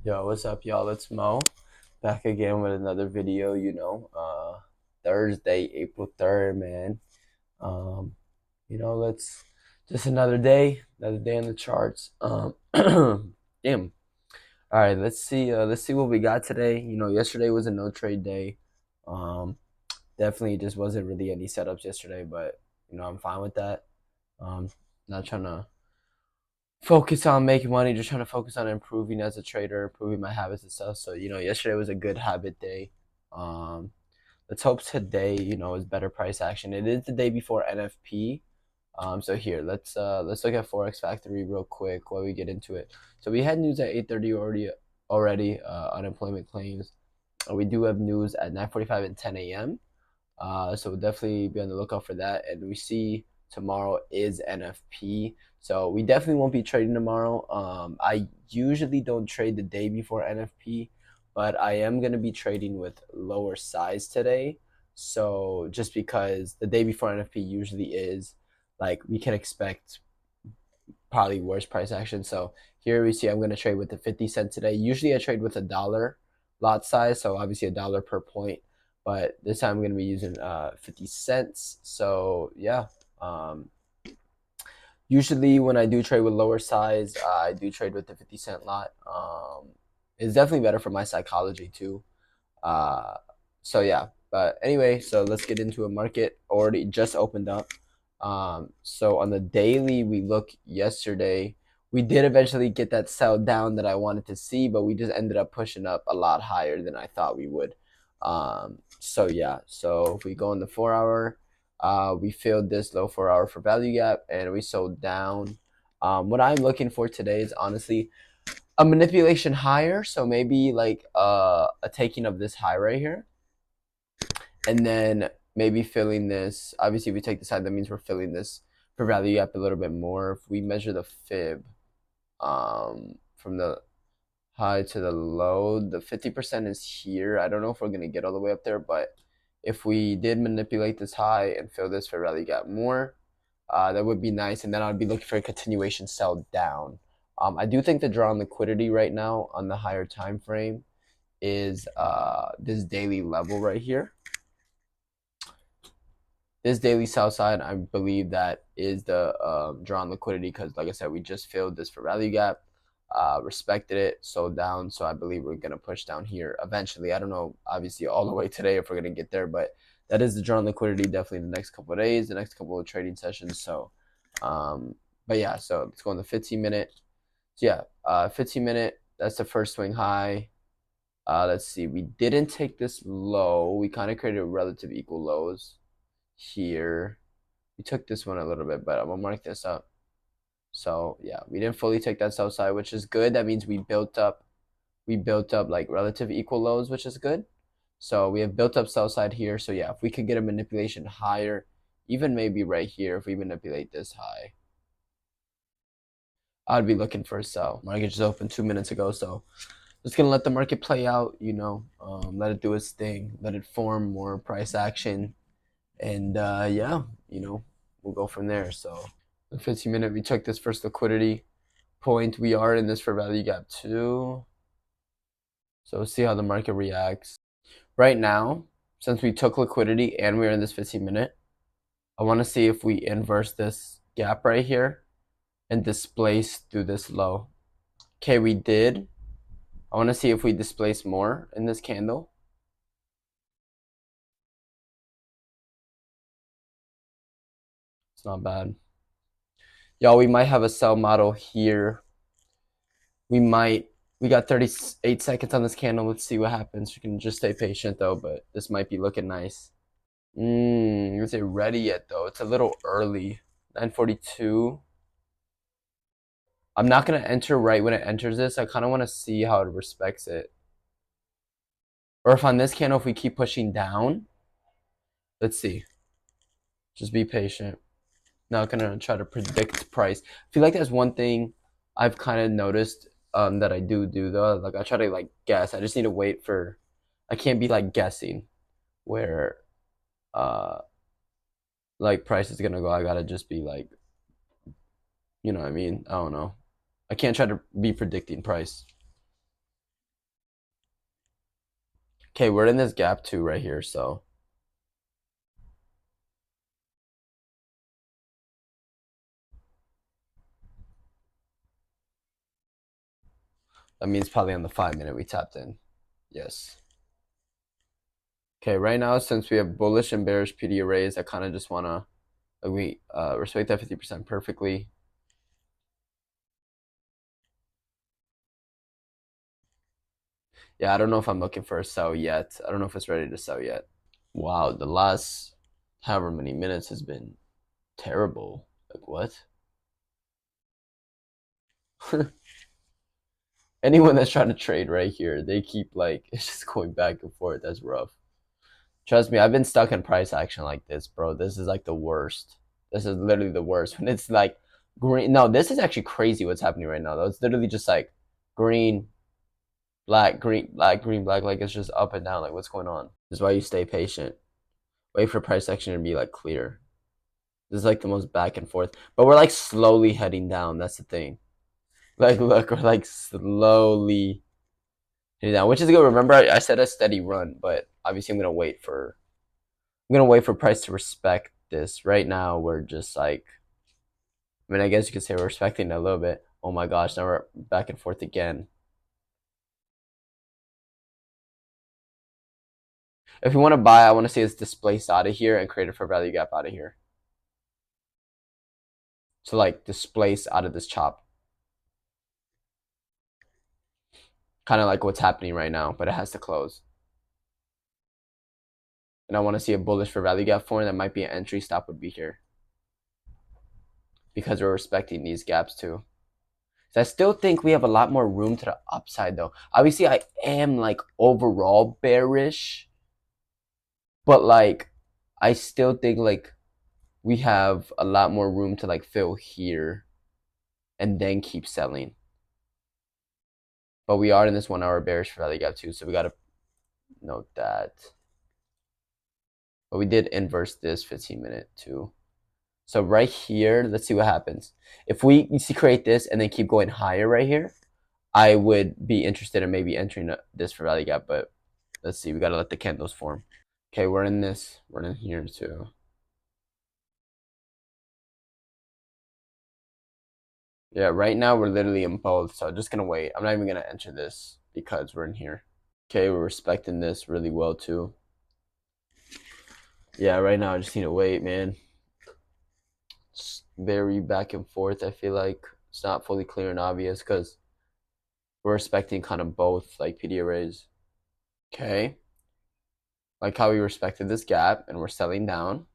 Yo, what's up, y'all? It's Mo back again with another video. Thursday, April 3rd, man. Um, let's just another day in the charts. Damn. All right, let's see what we got today. Yesterday was a no trade day. Um, Definitely just wasn't really any setups yesterday, but I'm fine with that. Um, Not trying to focus on making money, just trying to focus on improving as a trader, improving my habits and stuff. So, yesterday was a good habit day. Um, let's hope today, is better price action. It is the day before NFP. So here, let's look at Forex Factory real quick while we get into it. So we had news at 8:30 already, unemployment claims. We do have news at 9:45 and 10 a.m. So we'll definitely be on the lookout for that. And we see tomorrow is NFP. So we definitely won't be trading tomorrow. I usually don't trade the day before NFP, but I am going to be trading with lower size today. So just because the day before NFP usually is like we can expect probably worse price action. So here we see I'm going to trade with the 50 cent today. Usually I trade with a dollar lot size, so obviously a dollar per point. But this time I'm going to be using 50 cents. So yeah, um, usually when I do trade with lower size, I do trade with the 50-cent lot. It's definitely better for my psychology too. Uh, so yeah, but anyway, so let's get into a market already just opened up. So on the daily, we look yesterday. We did eventually get that sell down that I wanted to see, but we just ended up pushing up a lot higher than I thought we would. So yeah, so if we go in the 4 hour, we filled this low 4 hour for value gap and we sold down. What I'm looking for today is honestly a manipulation higher, so maybe like a taking of this high right here, and then maybe filling this. Obviously, if we take this high, that means we're filling this for value gap a little bit more. If we measure the fib from the high to the low, the 50% is here. I don't know if we're gonna get all the way up there, but if we did manipulate this high and fill this for value gap more, that would be nice. And then I'd be looking for a continuation sell down. I do think the draw on liquidity right now on the higher time frame is this daily level right here. This daily sell side, I believe that is the draw on liquidity because, like I said, we just filled this for value gap, respected it, sold down. So I believe we're gonna push down here eventually. I don't know, obviously, all the way today if we're gonna get there, but that is the draw on liquidity definitely in the next couple of days, the next couple of trading sessions. So, but yeah, so let's go on the 15-minute. So yeah, 15-minute. That's the first swing high. Let's see. We didn't take this low. We kind of created relative equal lows here. We took this one a little bit, but I'm gonna mark this up. So yeah, we didn't fully take that sell side, which is good. That means we built up like relative equal lows, which is good. So we have built up sell side here. So yeah, if we could get a manipulation higher, even maybe right here, if we manipulate this high, I'd be looking for a sell. Market just opened 2 minutes ago, so just gonna let the market play out. Let it do its thing, let it form more price action, and yeah, we'll go from there. So the 15-minute, we took this first liquidity point. We are in this for value gap 2. So we'll see how the market reacts. Right now, since we took liquidity and we're in this 15-minute, I want to see if we inverse this gap right here and displace through this low. Okay, we did. I want to see if we displace more in this candle. It's not bad. Y'all, we might have a sell model here. We got 38 seconds on this candle. Let's see what happens. You can just stay patient though, but this might be looking nice. Is it ready yet though? It's a little early. 9:42. I'm not gonna enter right when it enters this. I kind of want to see how it respects it. Or if on this candle, if we keep pushing down, let's see. Just be patient. Not gonna try to predict price. I feel like that's one thing I've kind of noticed that I do though. Like I try to like guess. I just need to wait for. I can't be like guessing where uh like price is gonna go. I gotta just be like, you know what I mean? I don't know. I can't try to be predicting price. Okay, we're in this gap too right here, so that means probably on the 5 minute we tapped in. Yes. Okay, right now since we have bullish and bearish PD arrays, I kind of just wanna we respect that 50% perfectly. Yeah, I don't know if I'm looking for a sell yet. I don't know if it's ready to sell yet. Wow, the last however many minutes has been terrible. Like what? Anyone that's trying to trade right here, they keep like it's just going back and forth. That's rough. Trust me, I've been stuck in price action like this, bro. This is like the worst. This is literally the worst. When it's like green. No, this is actually crazy what's happening right now. Though it's literally just like green, black, green, black, green, black. Like it's just up and down. Like what's going on? This is why you stay patient. Wait for price action to be like clear. This is like the most back and forth. But we're like slowly heading down. That's the thing. Like look, we're like slowly heading down, which is good. Remember, I said a steady run, but obviously I'm gonna wait for price to respect this. Right now, we're just like, I mean, I guess you could say we're respecting it a little bit. Oh my gosh, now we're back and forth again. If you want to buy, I want to see it's displaced out of here and create a fair value gap out of here. So like displace out of this chop. Kind of like what's happening right now, but it has to close. And I want to see a bullish for value gap form. That might be an entry stop would be here. Because we're respecting these gaps too. So I still think we have a lot more room to the upside though. Obviously, I am like overall bearish, but like I still think like we have a lot more room to like fill here and then keep selling. But we are in this 1 hour bearish for value gap too, so we gotta note that. But we did inverse this 15-minute too. So right here, let's see what happens. If we create this and then keep going higher right here, I would be interested in maybe entering this for value gap, but let's see. We got to let the candles form. Okay, we're in this. We're in here too. Yeah, right now we're literally in both, so just going to wait. I'm not even going to enter this because we're in here. Okay, we're respecting this really well too. Yeah, right now I just need to wait, man. It's very back and forth. I feel like it's not fully clear and obvious because we're respecting kind of both like PD arrays. Okay. Like how we respected this gap and we're selling down.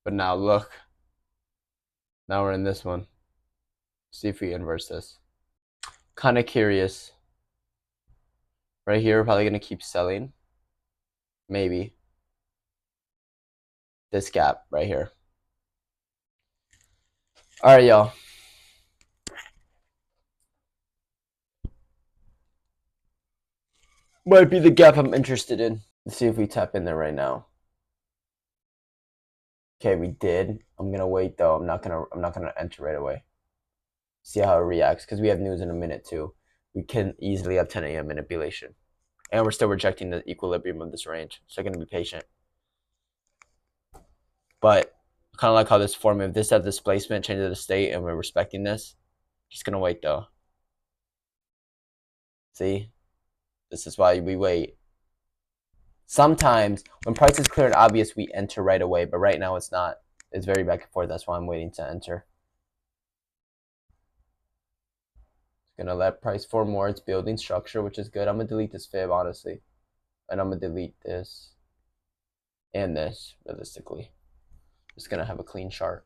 But now look. Now we're in this one. See if we inverse this. Kind of curious. Right here, we're probably going to keep selling. Maybe. This gap right here. All right, y'all. Might be the gap I'm interested in. Let's see if we tap in there right now. Okay, we did. I'm gonna wait though. I'm not gonna enter right away. See how it reacts because we have news in a minute too. We can easily have 10 a.m. manipulation, and we're still rejecting the equilibrium of this range. So I'm gonna be patient. But kind of like how this form, if this has displacement, change of the state, and we're respecting this, just gonna wait though. See, this is why we wait. Sometimes when price is clear and obvious, we enter right away, but right now it's not. It's very back and forth. That's why I'm waiting to enter. It's gonna let price form more. It's building structure, which is good. I'm gonna delete this fib honestly, and I'm gonna delete this and this realistically. Just gonna have a clean chart.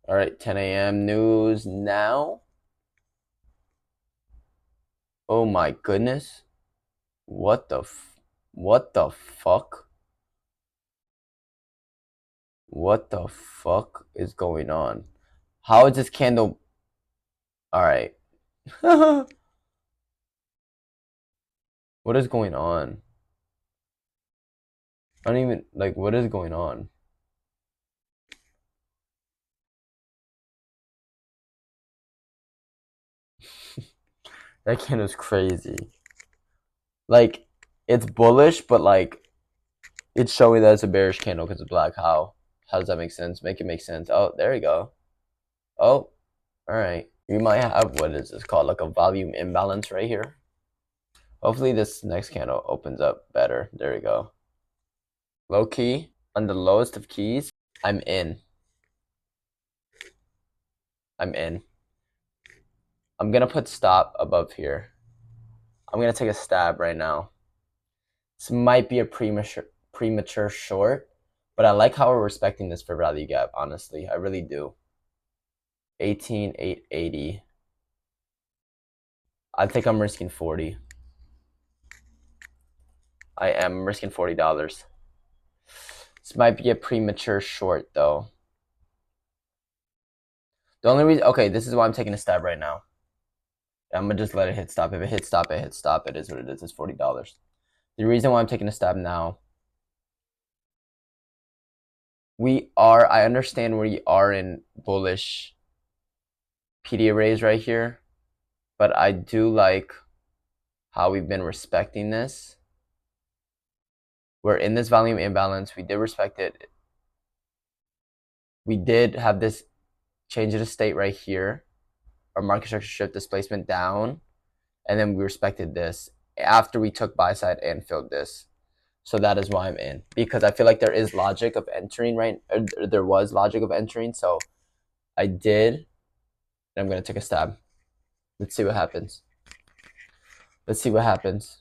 All right, 10 a.m. news now. Oh my goodness. What the fuck? What the fuck is going on? How is this candle? All right. What is going on? I don't even like what is going on? That candle's crazy. Like, it's bullish, but like, it's showing that it's a bearish candle because it's black. How? How does that make sense? Make it make sense. Oh, there you go. Oh, all right. We might have, what is this called? Like a volume imbalance right here. Hopefully this next candle opens up better. There we go. Low key, on the lowest of keys, I'm in. I'm in. I'm gonna put stop above here. I'm gonna take a stab right now. This might be a premature short, but I like how we're respecting this for value gap, honestly. I really do. 18,880. I think I'm risking 40. I am risking $40. This might be a premature short though. The only reason, okay, this is why I'm taking a stab right now. I'm gonna just let it hit stop. If it hits stop, it hits stop. It is what it is. It's $40. The reason why I'm taking a stab now, I understand we are in bullish PD arrays right here, but I do like how we've been respecting this. We're in this volume imbalance. We did respect it. We did have this change of state right here. Our market structure shift displacement down, and then we respected this after we took buy side and filled this. So that is why I'm in, because I feel like there is logic of entering, right? There was logic of entering, so I did, and I'm gonna take a stab. Let's see what happens. Let's see what happens.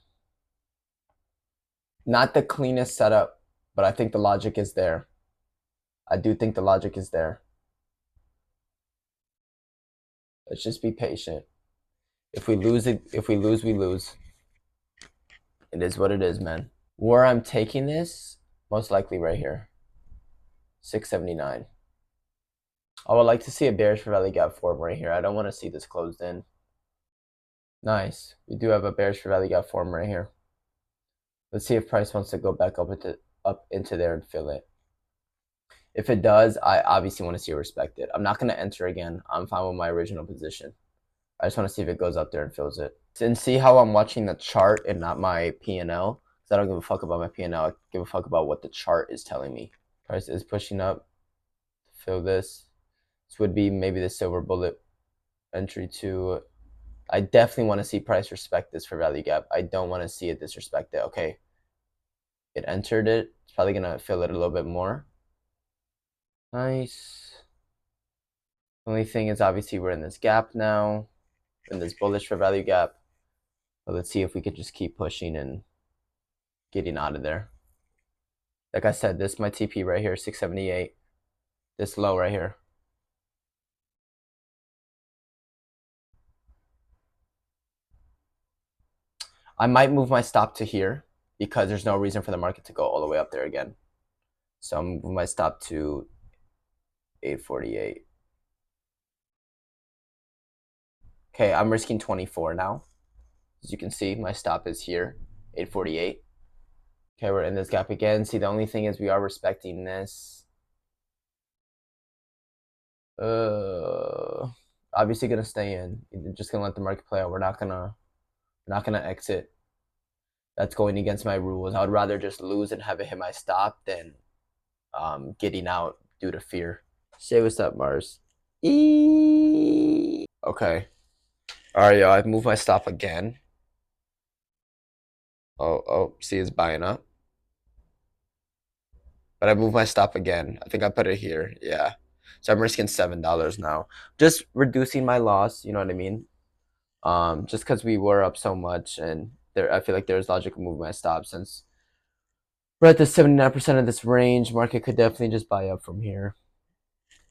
Not the cleanest setup, but I think the logic is there. I do think the logic is there. Let's just be patient. If we lose it, if we lose, we lose. It is what it is, man. Where I'm taking this, most likely right here. 679. I would like to see a bearish for value gap form right here. I don't want to see this closed in. Nice. We do have a bearish for value gap form right here. Let's see if price wants to go back up into there and fill it. If it does, I obviously want to see it respected. I'm not going to enter again. I'm fine with my original position. I just want to see if it goes up there and fills it. And see how I'm watching the chart and not my P&L. Because I don't give a fuck about my P&L. I give a fuck about what the chart is telling me. Price is pushing up to fill this. This would be maybe the silver bullet entry to... I definitely want to see price respect this for value gap. I don't want to see it disrespect it. Okay. It entered it. It's probably going to fill it a little bit more. Nice. Only thing is obviously we're in this gap now. In this bullish for value gap. But let's see if we could just keep pushing and getting out of there. Like I said, this is my TP right here, 678. This low right here. I might move my stop to here because there's no reason for the market to go all the way up there again. So I'm moving my stop to 848. Okay, I'm risking 24 now. As you can see, my stop is here, 848. Okay, we're in this gap again. See, the only thing is we are respecting this. Obviously gonna stay in. You're just gonna let the market play out. We're not gonna exit. That's going against my rules. I would rather just lose and have it hit my stop than getting out due to fear. Say what's up, Mars. Okay. All right, yo. I've moved my stop again. Oh, see, it's buying up. But I moved my stop again. I think I put it here. Yeah. So I'm risking $7 now. Just reducing my loss, you know what I mean? Just because we were up so much, and there, I feel like there's logic of moving my stop since we're at the 79% of this range. Market could definitely just buy up from here.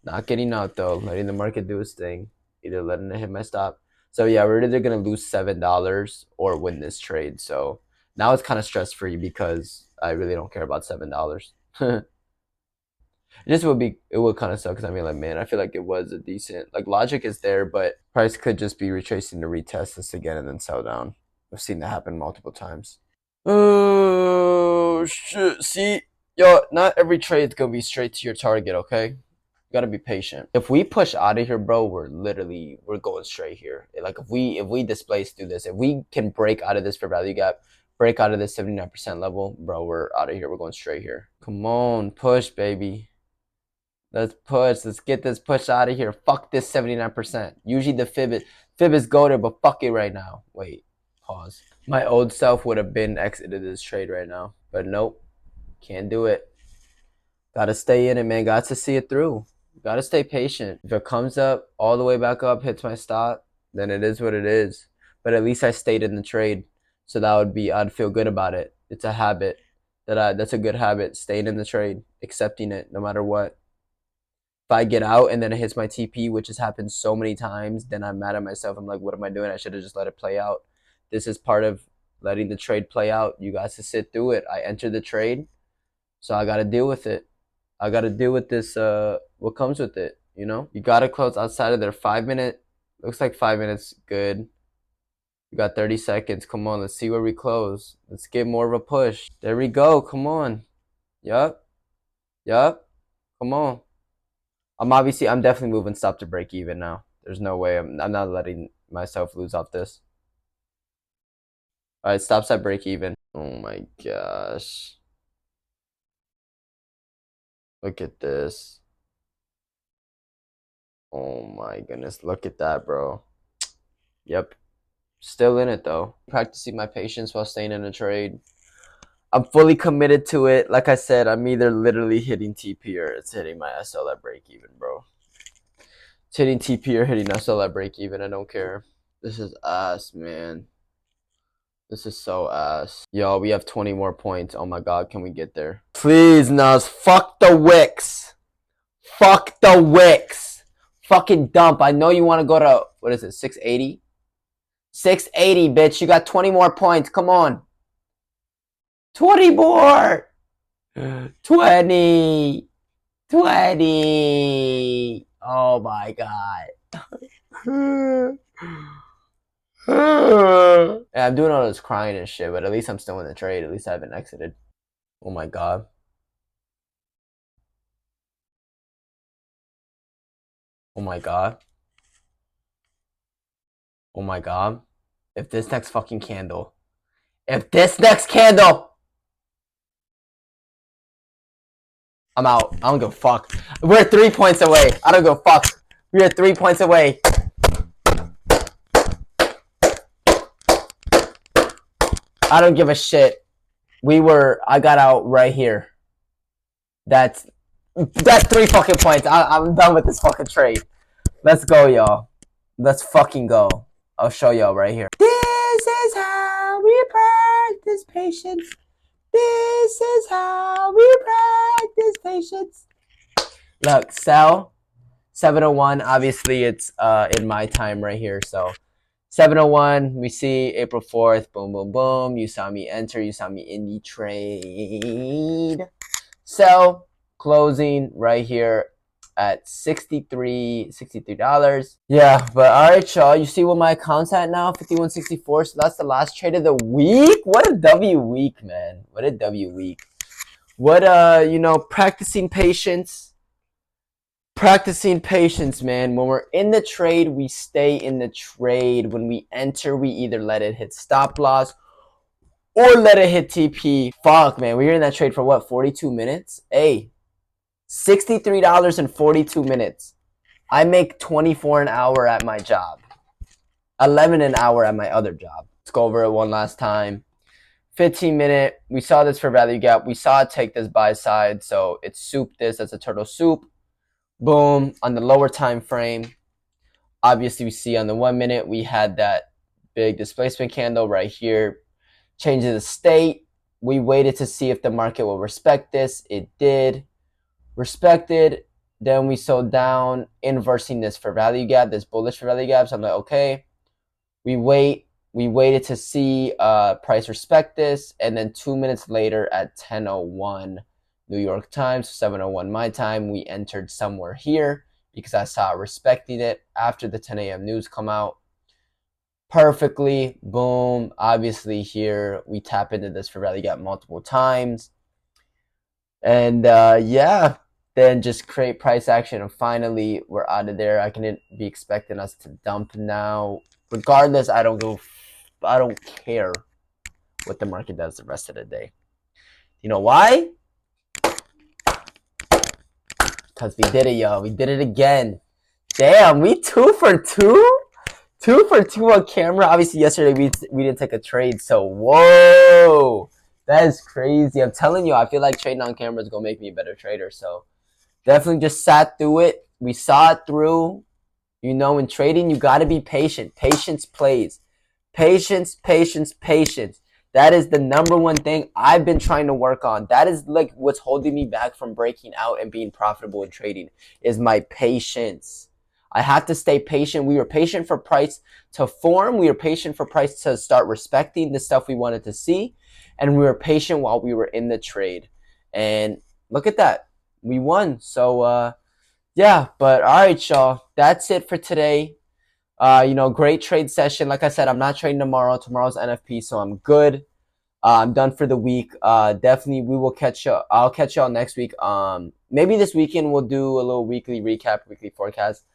Not getting out though, letting the market do its thing. Either letting it hit my stop. So yeah, we're either gonna lose $7 or win this trade. So now it's kind of stress free because I really don't care about $7. It would kind of suck because I mean, like, man, I feel like it was a decent, like, logic is there, but price could just be retracing to retest this again and then sell down. I've seen that happen multiple times. Oh shit! See, yo, not every trade's gonna be straight to your target, okay? You gotta be patient. If we push out of here, bro, we're going straight here. Like if we displace through this, if we can break out of this fair value gap, break out of this 79% level, bro, we're out of here. We're going straight here. Come on, push, baby. Let's push. Let's get this push out of here. Fuck this 79%. Usually the fib is goated, but fuck it right now. Wait, pause. My old self would have been exited this trade right now, but nope, can't do it. Gotta stay in it, man. Got to see it through. Gotta stay patient. If it comes up all the way back up, hits my stop, then it is what it is. But at least I stayed in the trade, so I'd feel good about it. It's a habit that's a good habit. Staying in the trade, accepting it no matter what. If I get out and then it hits my TP, which has happened so many times, then I'm mad at myself. I'm like, what am I doing? I should have just let it play out. This is part of letting the trade play out. You guys to sit through it. I entered the trade, so I got to deal with it. I got to deal with this, what comes with it, you know? You got to close outside of their 5 minute. Looks like 5 minutes good. We got 30 seconds. Come on, let's see where we close. Let's get more of a push. There we go. Come on. Yup. Come on. I'm definitely moving stop to break even now. There's no way. I'm not letting myself lose off this. All right, stops at break even. Oh my gosh. Look at this. Oh my goodness. Look at that, bro. Yep. Still in it though. Practicing my patience while staying in a trade. I'm fully committed to it. Like I said, I'm either literally hitting TP or it's hitting my SL at break even, bro. It's hitting TP or hitting SL at break even. I don't care. This is ass, man. This is so ass. Yo, we have 20 more points. Oh my god, can we get there? Please, Nas. Fuck the Wicks. Fuck the Wicks. Fucking dump. I know you want to go to, what is it, 680? 680, bitch. You got 20 more points. Come on. 20 more. 20. 20. Oh my god. Yeah, I'm doing all this crying and shit, but at least I'm still in the trade. At least I haven't exited. Oh my god. Oh my god. Oh my god. If this next fucking candle. If this next candle. I'm out. I don't give a fuck. We're 3 points away. I don't give a fuck. We are 3 points away. I don't give a shit. I got out right here. That's 3 fucking points. I'm done with this fucking trade. Let's go, y'all. Let's fucking go. I'll show y'all right here. This is how we practice patience. This is how we practice patience. Look, sell 701. Obviously, it's in my time right here. So 701, we see April 4th. Boom, boom, boom. You saw me enter. You saw me in the trade. Sell, closing right here at $63. Yeah, but all right, y'all. You see what my account's at now? 5164. So that's the last trade of the week. What a W week, man. What a W week. What practicing patience. Practicing patience, man. When we're in the trade, we stay in the trade. When we enter, we either let it hit stop loss or let it hit TP. Fuck, man. We were in that trade for what, 42 minutes? Hey, $63 in 42 minutes. I make 24 an hour at my job. 11 an hour at my other job. Let's go over it one last time. 15 minute. We saw this for value gap. We saw it take this buy side. So it souped this as a turtle soup. Boom. On the lower time frame. Obviously, we see on the 1 minute, we had that big displacement candle right here. Changes the state. We waited to see if the market will respect this. It did. Respected. Then we sold down, inversing this for value gap, this bullish for value gap. So I'm like, okay. We waited to see price respect this. And then 2 minutes later at 10:01 New York time, so 7:01 my time, we entered somewhere here because I saw it respecting it after the 10 a.m. news come out. Perfectly, boom. Obviously here we tap into this for value gap multiple times. And yeah, then just create price action, and finally we're out of there. I can be expecting us to dump now. Regardless, I don't care what the market does the rest of the day. You know why? Because we did it, yo. We did it again. Damn, we 2 for 2? 2 for 2 on camera. Obviously, yesterday we didn't take a trade, so whoa. That is crazy. I'm telling you, I feel like trading on camera is going to make me a better trader. So definitely just sat through it. We saw it through. You know, in trading, you got to be patient. Patience plays. Patience, patience, patience. That is the number one thing I've been trying to work on. That is like what's holding me back from breaking out and being profitable in trading is my patience. I have to stay patient. We were patient for price to form. We were patient for price to start respecting the stuff we wanted to see. And we were patient while we were in the trade. And look at that. We won. So, yeah, but all right, y'all. That's it for today. Great trade session. Like I said, I'm not trading tomorrow. Tomorrow's NFP, so I'm good. I'm done for the week. Definitely, we will catch up. I'll catch y'all next week. Maybe this weekend we'll do a little weekly recap, weekly forecast.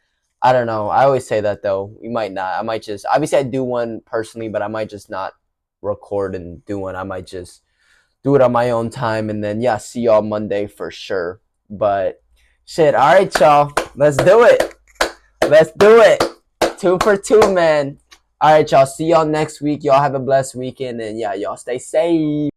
I don't know. I always say that though. We might not. I might just obviously I do one personally, but I might just not record and do one. I might just do it on my own time, and then yeah, see y'all Monday for sure. But shit, all right, y'all. Let's do it. Let's do it. 2 for 2, man. All right, y'all. See y'all next week. Y'all have a blessed weekend. And yeah, y'all stay safe.